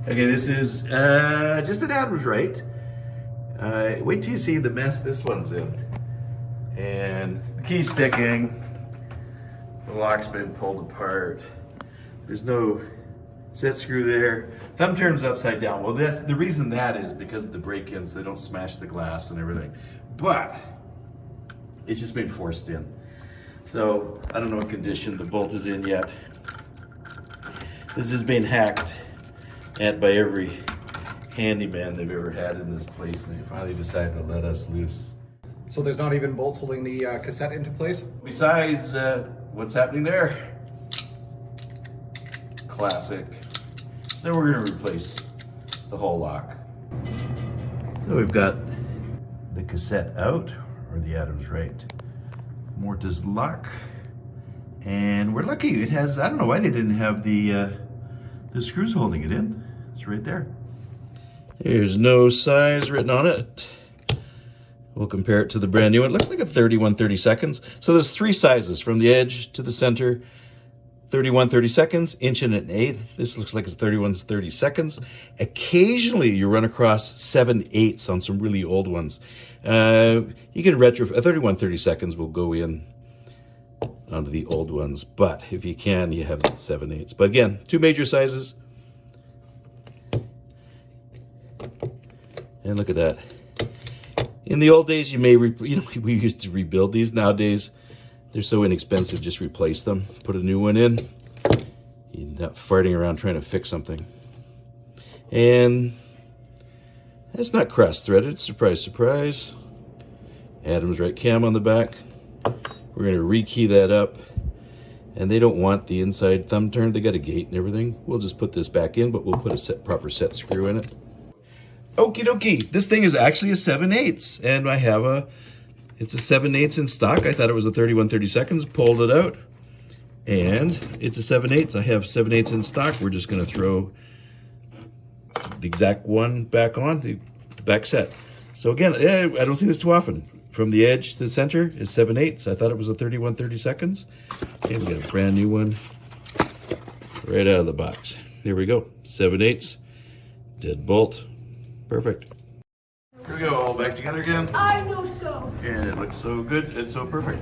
Okay, this is just an Adams Rite. Wait till you see the mess this one's in. And the key's sticking. The lock's been pulled apart. There's no set screw there. Thumb turns upside down. Well, that's the reason that is because of the break-ins. They don't smash the glass and everything. But it's just been forced in. So I don't know what condition the bolt is in yet. This has been hacked at by every handyman they've ever had in this place, and they finally decided to let us loose. So there's not even bolts holding the cassette into place? Besides, what's happening there? Classic. So we're gonna replace the whole lock. So we've got the cassette out, or the Adams Rite mortise lock. And we're lucky, it has, I don't know why they didn't have the screws holding it in. It's right there. There's no size written on it. We'll compare it to the brand new one. It looks like a 31/32. So there's 3 sizes from the edge to the center. 31/32, inch and an eighth. This looks like it's 31/32. Occasionally you run across 7/8 on some really old ones. You can retrofit, a 31/32 will go in onto the old ones, but if you can, you have 7/8. But again, 2 major sizes. And look at that. In the old days, we used to rebuild these. Nowadays, they're so inexpensive, just replace them. Put a new one in. You're not farting around trying to fix something. And that's not cross-threaded. Surprise, surprise. Adams Rite cam on the back. We're going to rekey that up. And they don't want the inside thumb turn. They got a gate and everything. We'll just put this back in, but we'll put a proper set screw in it. Okie dokie. This thing is actually a 7/8, and I have it's a 7/8 in stock. I thought it was a 31/32, pulled it out, and it's a 7/8. I have 7/8 in stock. We're just going to throw the exact one back on, the back set. So again, I don't see this too often. From the edge to the center is 7/8. I thought it was a 31/32. Okay, we got a brand new one right out of the box. Here we go, 7/8, dead bolt. Perfect. Here we go, all back together again. I know so. And it looks so good and so perfect.